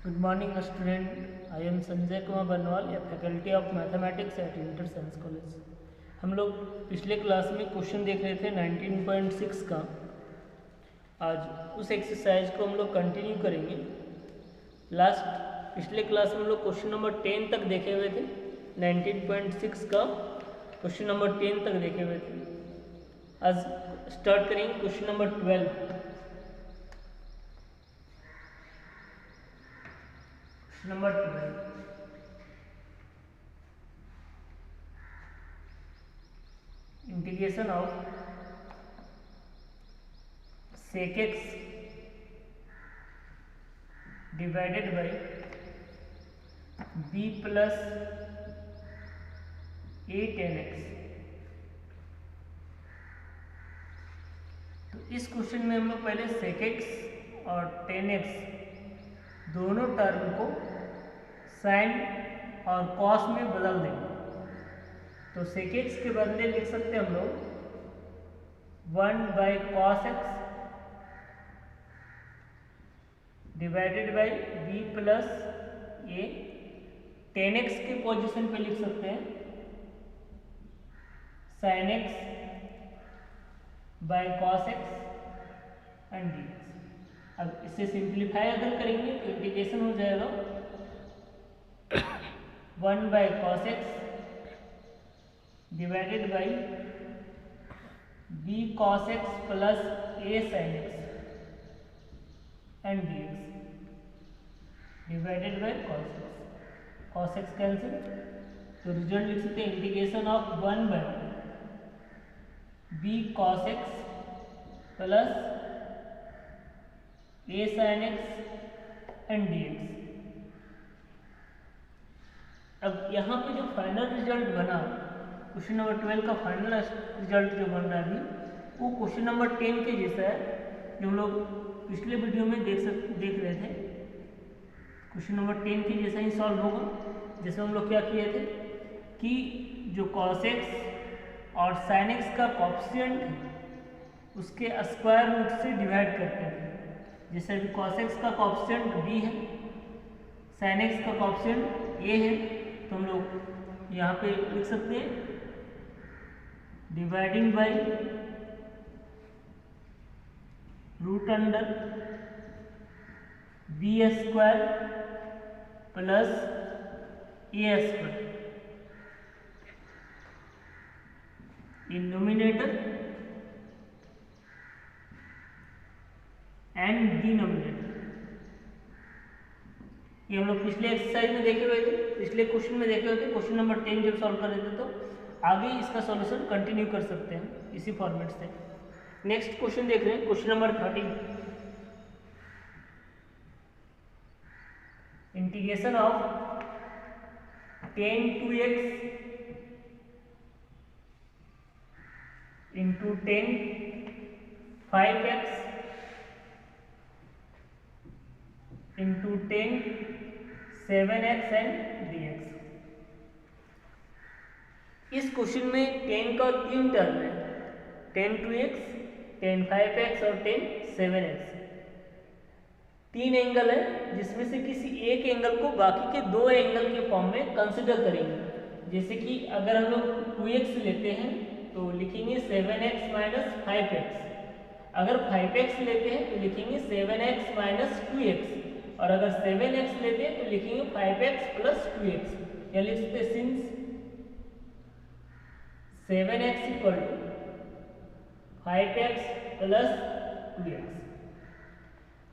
Good morning student. I am Sanjay Kumar बनवाल या faculty of mathematics eight inter science college. हम लोग पिछले क्लास में क्वेश्चन देख रहे थे 19.6 का। आज उस एक्सरसाइज को हम लोग कंटिन्यू करेंगे। पिछले क्लास में हम लोग क्वेश्चन नंबर 10 तक देखे हुए थे। 19.6 का क्वेश्चन नंबर 10 तक देखे हुए थे। आज स्टार्ट करेंगे question number 12। Number 12 integration of sec x divided by b plus a tan x। तो इस क्वेश्चन में हम लोग पहले sec x और tan x दोनों टर्म को साइन और कॉस में बदल देंगे। तो sec x के बदले लिख सकते हैं हम लोग 1/cos x divided by b plus a। tan x के पोजीशन पे लिख सकते हैं sin x by cos x and dx। अब इसे सिंप्लीफाई अगर करेंगे तो इंटीग्रेशन हो जाएगा 1/cos x divided by b cos x plus a sin x and dx divided by cos x cancel. तो रिजल्ट लिख सकते हैं integration of 1/b cos x plus a sin x and dx। अब यहाँ पे जो फाइनल रिजल्ट बना question number 12 का फाइनल रिजल्ट जो बन रहा है अभी वो क्वेश्चन नंबर 10 के जैसा है जो हम लोग पिछले वीडियो में देख रहे थे। क्वेश्चन नंबर 10 के जैसा ही सॉल्व होगा। जैसे हम लोग क्या किए थे कि जो cos x और sin x का कोएफिशिएंट है उसके स्क्वायर रूट से डिवाइड करते थे। जैसे अभी cos x का कोएफिशिएंट b है, sin x का कोएफिशिएंट a है, तो हम लोग यहाँ पे लिख सकते हैं dividing by root under b square plus a square in numerator and denominator. ये हम लोग पिछले एक्सरसाइज में देखे हुए थे, पिछले क्वेश्चन में देखे हुए थे। क्वेश्चन नंबर 10 जब सॉल्व कर रहे थे तो आगे इसका सॉल्यूशन कंटिन्यू कर सकते हैं इसी फॉर्मेट से। नेक्स्ट क्वेश्चन देख रहे हैं question number 13 integration of tan 2x into tan 5x into tan 7x and dx। इस क्वेश्चन में tan का 3 टर्म है, tan 2x, tan 5x और tan 7x। 3 एंगल है जिसमें से किसी एक एंगल को बाकी के 2 एंगल के फॉर्म में कंसिडर करेंगे। जैसे कि अगर हम लोग 2x लेते हैं तो लिखेंगे 7x माइनस 5x। अगर 5x लेते हैं तो लिखेंगे 7x माइनस 2x। और अगर 7x लेते हैं तो लिखेंगे 5x प्लस 2x। या लिख सकते हैं since 7x equal to 5x plus 2x।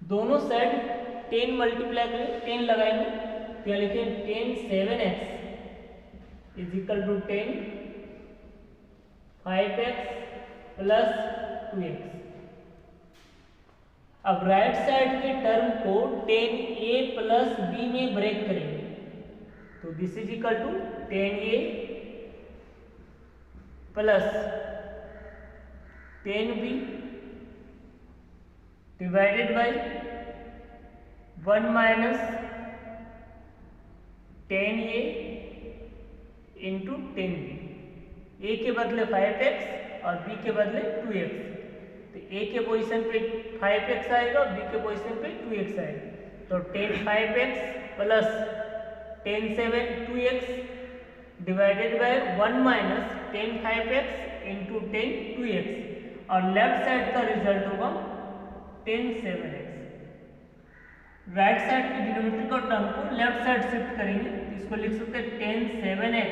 दोनों साइड 10 मल्टीप्लाई करें, 10 लगाएंगे तो यहाँ लिखेंगे tan 7x is equal to tan 5x plus 2x। अब राइट साइड के टर्म को tan a प्लस b में ब्रेक करेंगे तो this is equal to tan a plus tan b divided by 1 minus tan a into tan b। a के बदले 5x और b के बदले 2x। तो a के पोजीशन पे 5x आएगा, b के पोजीशन पे 2x आएगा। तो तो tan 5x plus tan 7 2x divided bye 1 minus tan 5x into tan 2x और लेफ्ट साइड का रिजल्ट होगा tan 7x। राइट साइड के डिनोमिनेटर का टर्म को लेफ्ट साइड शिफ्ट करेंगे तो इसको लिख सकते हैं tan 7x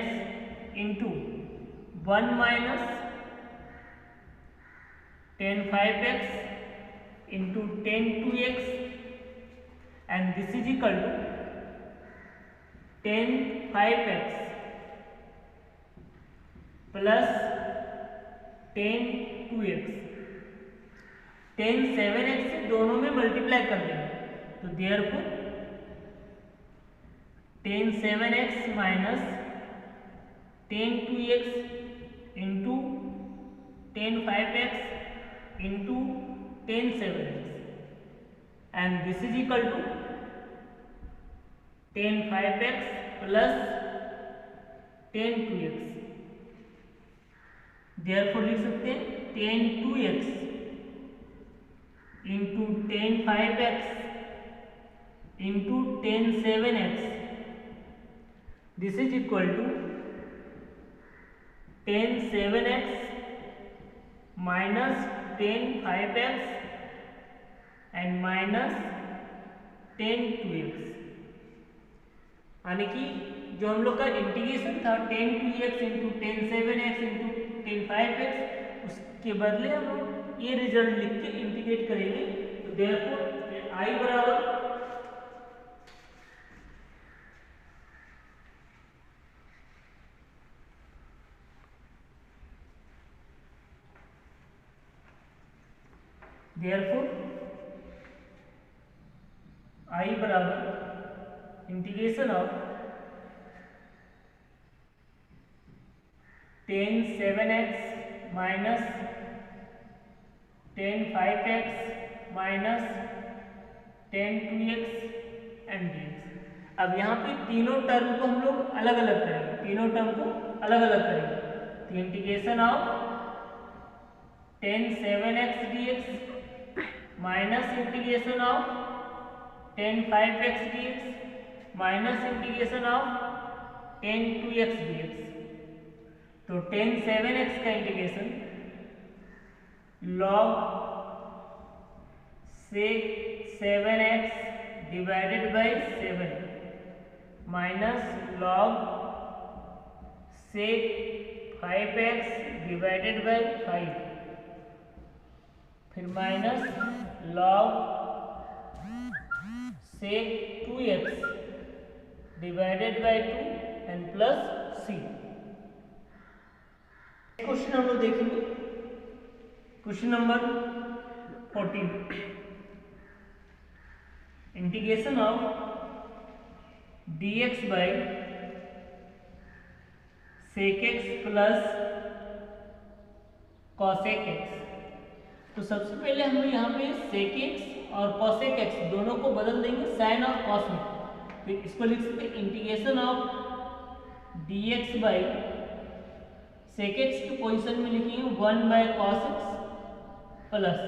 into 1 minus tan 5x into tan 2x and this is equal to tan 5x plus tan 2x। tan 7x से दोनों में मल्टीप्लाई कर देंगे तो therefore tan 7x minus tan 2x into tan 5x into tan 7x and this is equal to tan 5x plus tan 2x। Therefore लिख सकते हैं tan 2x into tan 5x into tan 7x this is equal to tan 7x minus tan 5x and minus tan 2x। यानी कि जो हम लोग का integration था tan 2x into tan 7x into tan 5x उसके बदले हम लोग ये रिजल्ट लिख के इंटीग्रेट करेंगे तो देयरफॉर आई बराबर आई बराबर integration of tan 7x minus tan 5x minus tan 2x and dx। अब यहाँ पे तीनों टर्म को हम लोग अलग अलग करेंगे, तीनों टर्म को अलग अलग करेंगे तो integration of tan 7x dx minus integration of tan 5x dx minus integration of tan 2x dx। तो tan 7x का integration log sec 7x divided by 7 minus log sec 5x divided by 5 फिर minus log sec 2x divided by 2 and plus c। Question हम लोग देखेंगे question number 14 integration of dx by sec x plus cosec x। तो सबसे पहले हम यहाँ पे sec x और cosec x दोनों को बदल देंगे sin और cos में, फिर इसको लिख सकते हैं integration of dx by sec x की पोजीशन में लिखेंगे 1 by cos x plus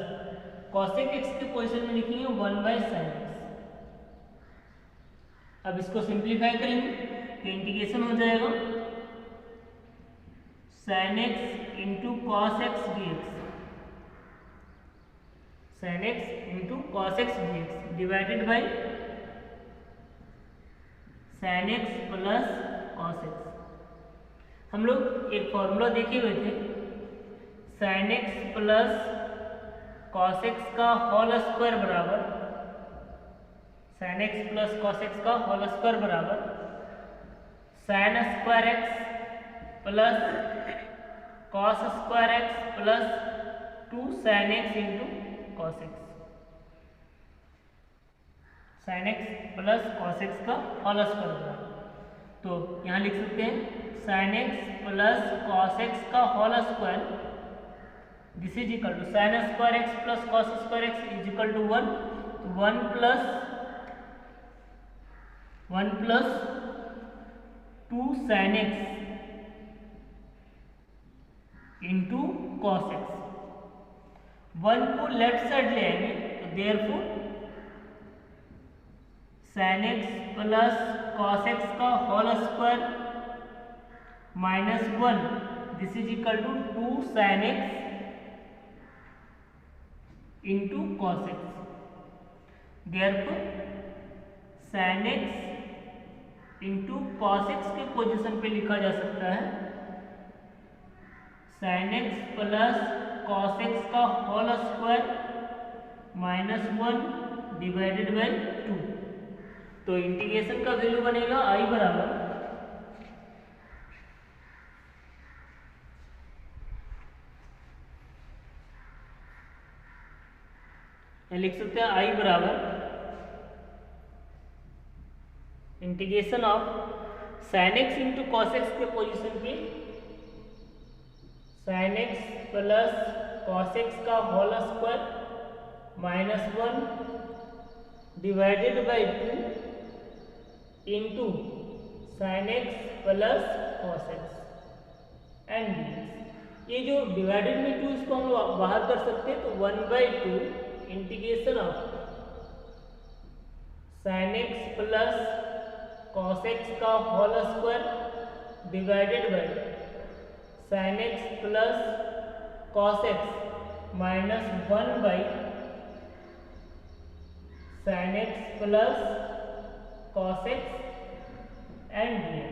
cosec x की पोजीशन में लिखेंगे 1 बाय sin x। अब इसको सिंप्लीफाई करेंगे तो इंटीग्रेशन हो जाएगा sin x into cos x dx, sin x into cos x dx divided bye sin x plus cos x। हम लोग एक फॉर्मूला देखे हुए थे sin x plus cos x का होल स्क्वायर बराबर sin x plus cos x का whole square बराबर sin square x plus cos square x plus 2 sin x into cos x। sin x plus cos x का whole square बराबर तो यहाँ लिख सकते हैं sin x plus cos x का whole square this is equal to sin square x plus cos square x is equal to 1 plus 2 sin x into cos x। 1 को left side ले आएंगे तो therefore sin x plus cos x का whole square minus 1, this is equal to 2 sin x into cos x। Therefore sin x into cos x के position पे लिखा जा सकता है sin x plus cos x का whole square minus 1 divided by 2। तो integration का वैल्यू बनेगा i बराबर लिख सकते हैं i बराबर integration of sin x into cos x के पोजीशन पे sin x plus cos x का whole square minus 1 divided by 2 into sin x plus cos x and dx। ये जो डिवाइडेड में 2 इसको हम लोग बाहर कर सकते हैं, तो 1/2 integration of sin x plus cos x का whole square divided by sin x plus cos x minus 1 sin x plus cos x and dx।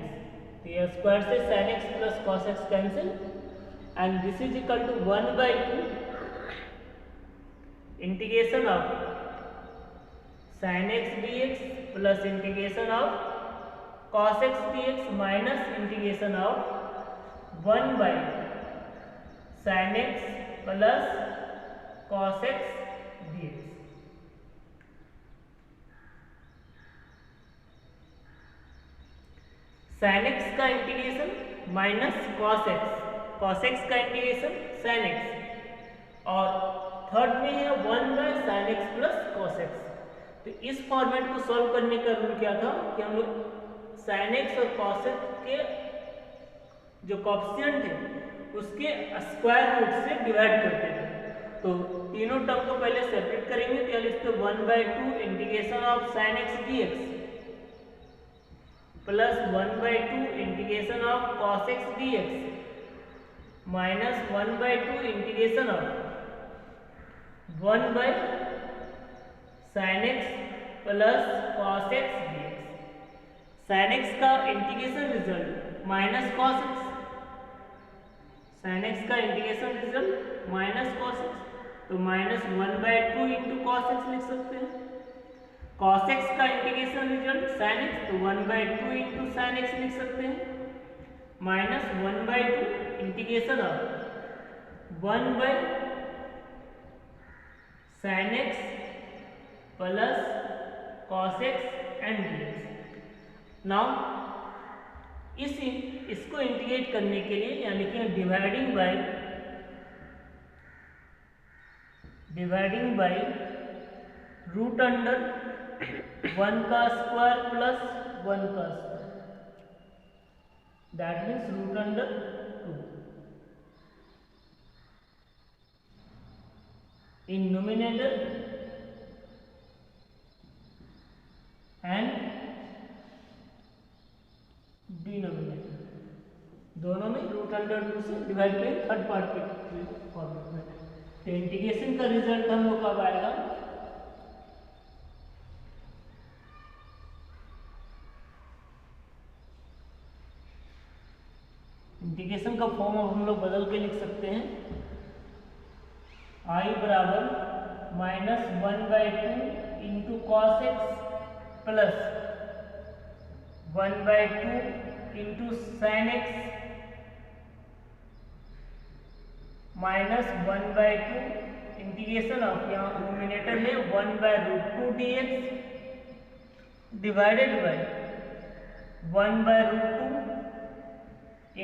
तो ये स्क्वायर से sin x plus cos x cancel and this is equal to 1/2 integration of sin x dx plus integration of cos x dx minus integration of 1 sin x plus cos x dx। sin x का integration minus cos x का integration sin x और third में है 1/sin x plus cos x। तो इस format को solve करने का रूल क्या था कि हम लोग sin x और cos x के जो कोएफिशिएंट है उसके स्क्वायर रूट से डिवाइड करते थे। तो तीनों टर्म को पहले सेपरेट करेंगे, तो लिखते 1/2 integration of sin x dx plus 1/2 integration of cos x dx minus 1/2 integration of 1/sin x plus cos x dx। sin x का integration result minus cos x, sin x का integration result minus cos x, तो minus 1/2 into cos x लिख सकते हैं। cos x का integration result sin x, तो 1/2 into sin x लिख सकते हैं minus 1/2 integration of 1/sin x plus cos x and dx। Now इसको इंटीग्रेट करने के लिए यहाँ लिखेंगे डिवाइडिंग बाय रूट अंडर 1 का स्क्वायर प्लस 1 का square, that means root under 2 in numerator and denominator, दोनों में रूट अंडर 2 से डिवाइड करें थर्ड पार्ट के फॉर्मेट में। तो इंटीग्रेशन का रिजल्ट हम लोग कब आएगा, इंटीग्रेशन का फॉर्म अब हम लोग बदल के लिख सकते हैं i बराबर minus 1/2 into cos x plus 1/2 into sine x minus 1/2 integration of, यहाँ नोमिनेटर में 1/√2 dx divided by 1/√2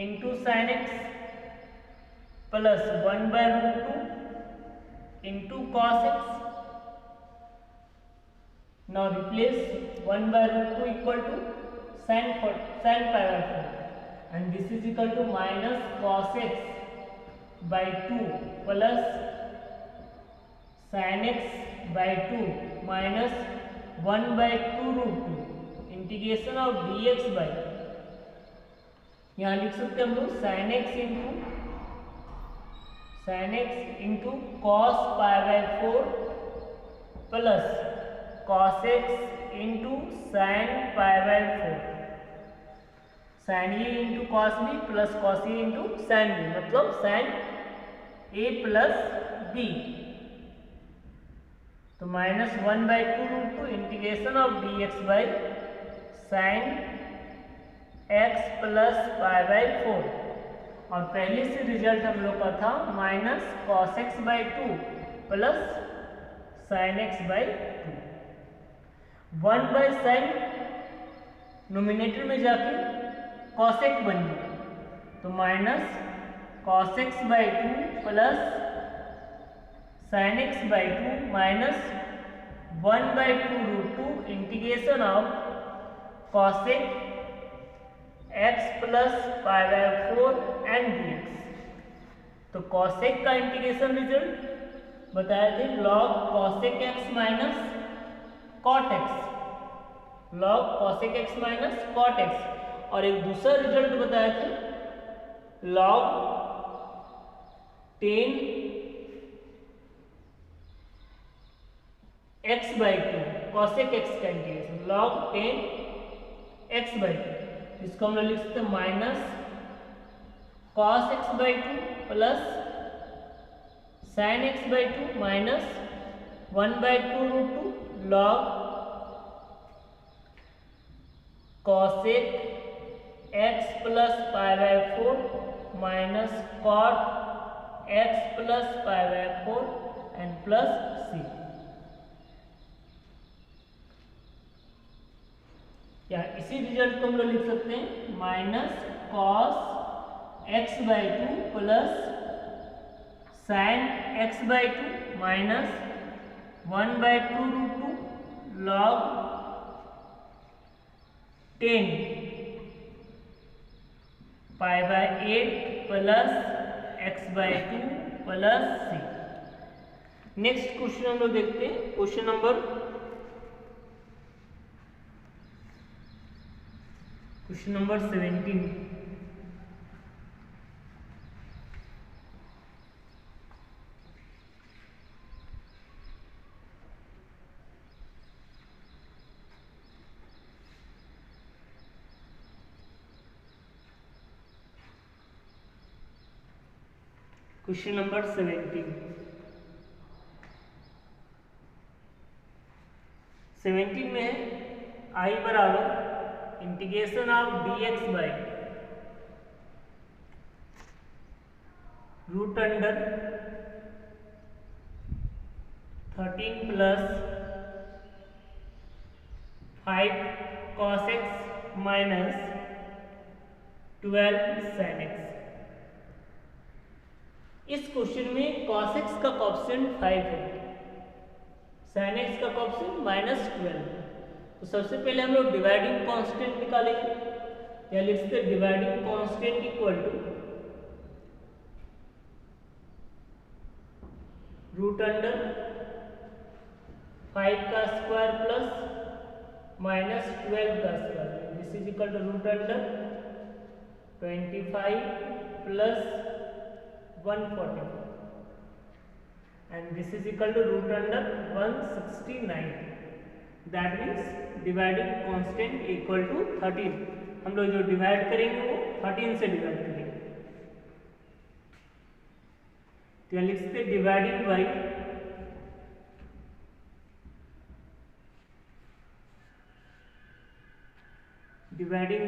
into sine x plus 1/√2 into cos x. Now replace 1/√2 equal to sine pi by 4 and this is equal to minus cos x by 2 plus sine x by 2 minus 1/2√2 integration of dx by, यहाँ लिख सकते हैं हम लोग sin x into cos π/4 plus cos x into sin π/4, sin a into cos b plus cos a into sin b, मतलब sin a plus b। तो -1/2√2 integration of dx by sin x plus π/4, और पहले से result हम लोग का था -cos x/2 plus sin x/2। 1/sin nominator में जाके cos x बन गया, तो -cos x/2 plus sin x/2 minus 1/2√2 integration of cos x plus π/4 and dx। तो cos x का इंटीग्रेशन रिजल्ट बताए थे log cos x minus cot x, log cos x minus cot x, और एक दूसरा रिजल्ट बताए थे log 10 x/2 cos x का इंटीग्रेशन log 10 x/2, इसको हम लोग लिख सकते हैं minus cos x/2 plus sin x/2 minus 1/2√2 log cos x plus π/4 minus cot x plus π/4 and plus c। या इसी रिजल्ट को हम लोग लिख सकते हैं -cos x/2 plus sin x/2 minus 1/2√2 log 10 π/8 plus x/2 plus c। Next question हम लोग देखते हैं, क्वेश्चन नंबर 17। क्वेश्चन नंबर 17 में है I बराबर integration of dx by root under 13 plus 5 cos x minus 12 sin x। इस क्वेश्चन में cos x का कोएफिशिएंट 5 है, sin x का कोएफिशिएंट -12। तो सबसे पहले हम लोग डिवाइडिंग कांस्टेंट निकालेंगे, या लिख सकते हैं dividing constant equal to root under 5 का स्क्वायर प्लस -12 का square, this is equal to root under 25 plus 144 and this is equal to root under 169। That means dividing constant equal to 13। हम लोग जो डिवाइड करेंगे वो 13 से डिवाइड करेंगे, तो लिख सकते डिवाइडिंग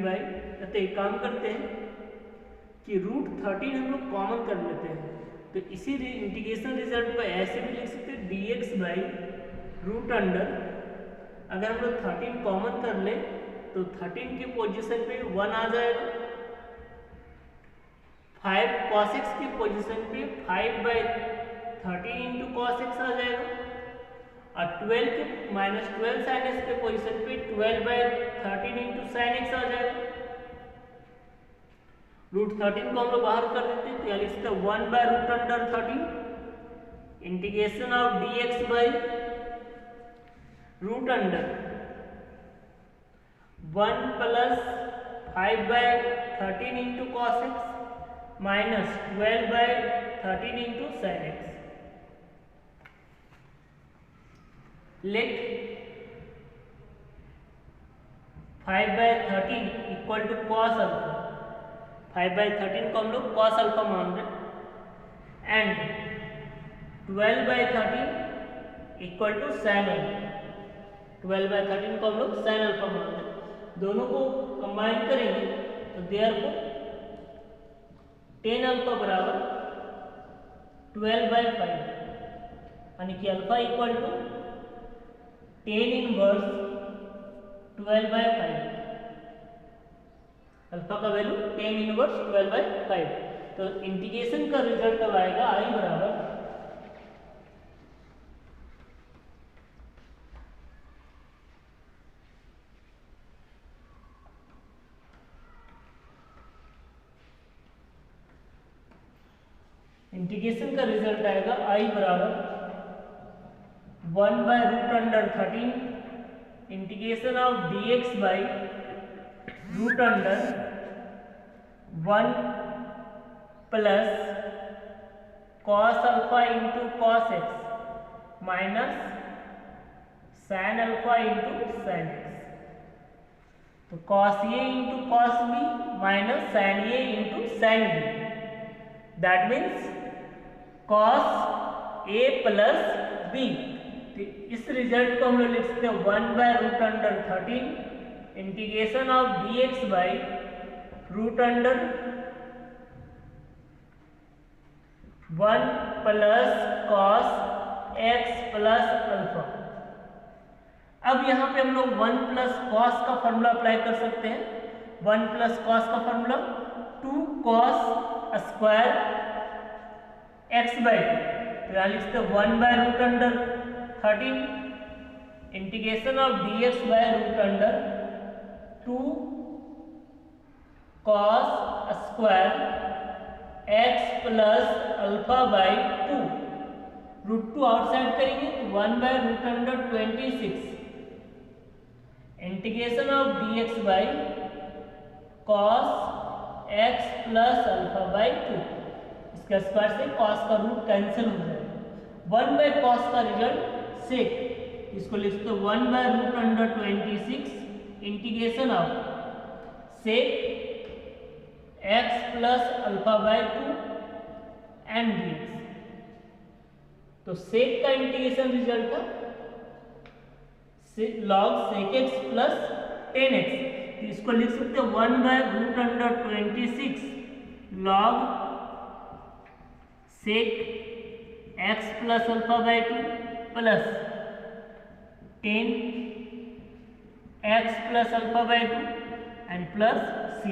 बाई तो एक काम करते हैं कि रूट 13 हम लोग कॉमन कर लेते हैं, तो इसी इंटीग्रेशन रिजल्ट को ऐसे भी लिख सकते हैं dx बाई रूट अंडर, अगर हम लोग 13 कॉमन कर ले तो 13 की पोजीशन पे 1 आ जाएगा, 5 cos x की पोजीशन पे 5/13 इंटू cos x आ जाएगा, और 12 के -12 sin x के पोजीशन पे 12/13 इंटू sin x आ जाएगा। रूट 13 को हम लोग बाहर कर देते हैं, तो यहाँ लिख सकते हैं 1/√13 integration of dx by root under 1 plus 5/13 into cos x minus 12/13 into sine x. Let 5/13 equal to cos alpha, 5/13 को हम लोग कॉस अल्फा मान रहे हैं, and 12/13 equal to sine alpha, 12/13 को हम लोग साइन अल्फा मान रहे हैं। दोनों को कंबाइन करेंगे तो देयरफॉर tan अल्फा बराबर 12/5, यानी कि alpha equal to tan inverse 12/5, alpha का वैल्यू tan इनवर्स 12/5। तो इंटीग्रेशन का रिजल्ट अब आएगा आई बराबर इंटीग्रेशन का रिजल्ट आएगा आई बराबर 1/√13 integration of dx by √1 plus cos alpha into cos x minus sine alpha into sine x. तो cos A into cos B minus sine A into sine B, that means cos A plus B. तो इस result को हम लोग लिख सकते हैं 1/√13 integration of dx by √1 plus cos x plus alpha. अब यहाँ पे हम लोग 1 प्लस कॉस का फॉर्मूला अप्लाई कर सकते हैं। 1 प्लस कॉस का formula 2 cos square x by 2, तो यहाँ लिखते हैं 1/√13 integration of dx by √2 cos square x plus alpha by 2। √2 outside करेंगे तो 1/√26 integration of dx by cos x plus alpha by 2। इसके स्क्वायर से कॉस का रूट कैंसिल हो जाएगा। 1/cos का रिजल्ट सेक, इसको लिखते 1/√26 integration of sec x plus alpha by 2 and dx। तो सेक का इंटीग्रेशन रिजल्ट था log sec x plus tan x. तो इसको लिख सकते हैं 1/√26 log sec x plus alpha by 2 plus tan x plus alpha by 2 and plus C.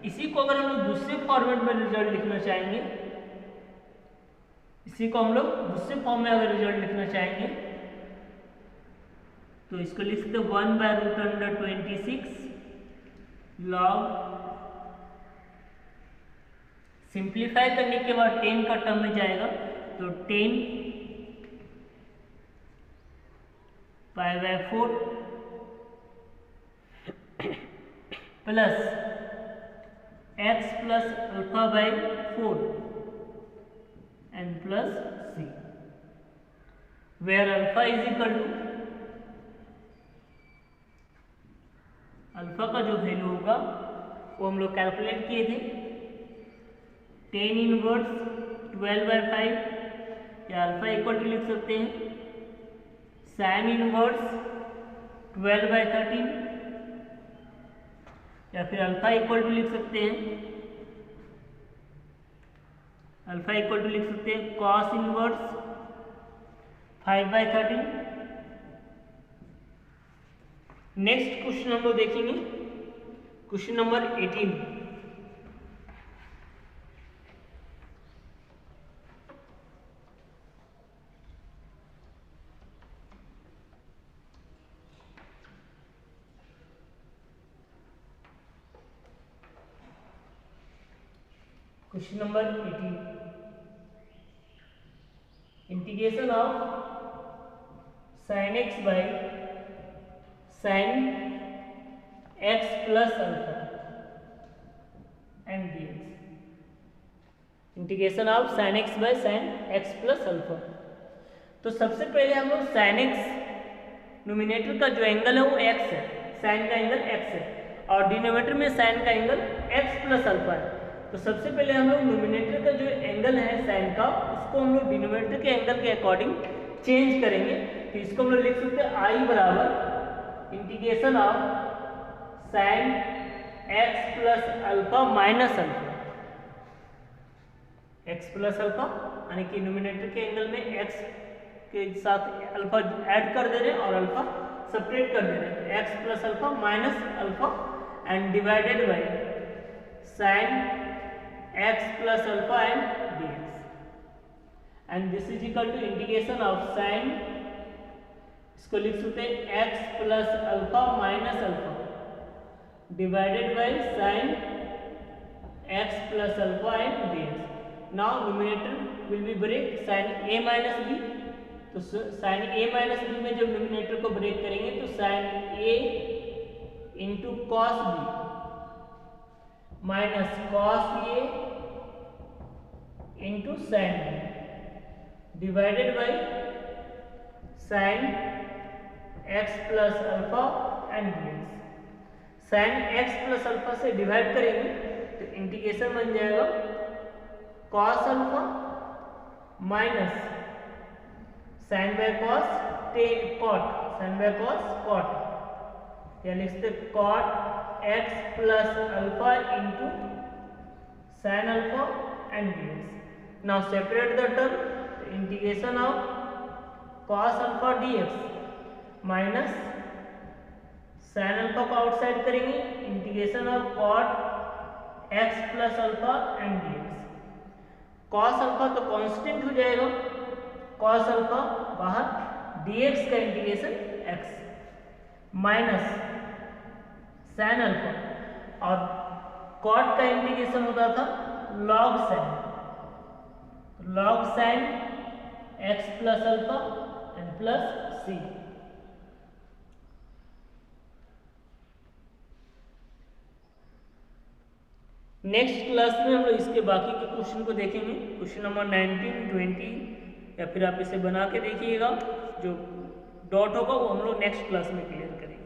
इसी को अगर हम लोग दूसरे फॉर्मेट में रिजल्ट लिखना चाहेंगे, इसी को हम लोग दूसरे फॉर्म में अगर रिजल्ट लिखना चाहेंगे तो इसको लिख सकते 1/√26 लॉग, सिंप्लीफाई करने के बाद 10 का टर्म में जाएगा तो 10 π/4 plus x plus alpha by 4 and plus C, where alpha is equal to, alpha का जो वैल्यू होगा वो हम लोग कैलकुलेट किए थे 10 इनवर्स 12/5, या अल्फा इक्वल टू लिख सकते हैं साइन इनवर्स 12/13, या फिर अल्फा इक्वल टू लिख सकते हैं कॉस इनवर्स 5/13। नेक्स्ट क्वेश्चन हम लोग देखेंगे question number 18। Question number 18, integration of sin x by sine x plus alpha and dx, integration of sine x bye sine x plus alpha. तो सबसे पहले हम लोग साइन एक्स नोमिनेटर का जो एंगल है वो x है, साइन का एंगल x है, और डिनोमिनेटर में साइन का एंगल x प्लस अल्फा है। तो सबसे पहले हम लोग नोमिनेटर का जो एंगल है साइन का, उसको हम लोग डिनोमिनेटर के एंगल के अकॉर्डिंग चेंज करेंगे। तो इसको हम लोग लिख सकते हैं आई बराबर integration of sign x plus alpha minus alpha, x plus alpha यानी कि नोमिनेटर के एंगल में एक्स के साथ अल्फा ऐड कर दे रहे हैं और अल्फा सेपरेट कर दे रहे हैं, x plus alpha minus alpha and divided by sine x plus alpha and dx, and this is equal to integration of sine, इसको लिख सकते हैं x plus alpha minus alpha divided by sine x plus alpha and dx। Now numerator will be break sine a minus b, तो sine a minus b में जब numerator को break करेंगे तो sine a into cos B minus cos a into sine b divided by sine x plus alpha and dx। Sine x plus alpha से divide करेंगे तो integration बन जाएगा cos alpha minus sine by cos cot, sine by cos cot, या लिखते cot x plus alpha into sine alpha and dx। Now separate the term, integration of cos alpha dx minus sine alpha को outside करेंगे, integration of cot x plus alpha and dx। Cos alpha तो constant हो जाएगा, cos alpha बाहर, dx का integration x minus sine alpha, और cot का integration होता था log sign, log sign x plus alpha and plus c। Next class में हम लोग इसके बाकी के क्वेश्चन को देखेंगे, क्वेश्चन नंबर 19, 20, या फिर आप इसे बना के देखिएगा, जो डॉट होगा वो हम लोग नेक्स्ट क्लास में क्लियर करेंगे।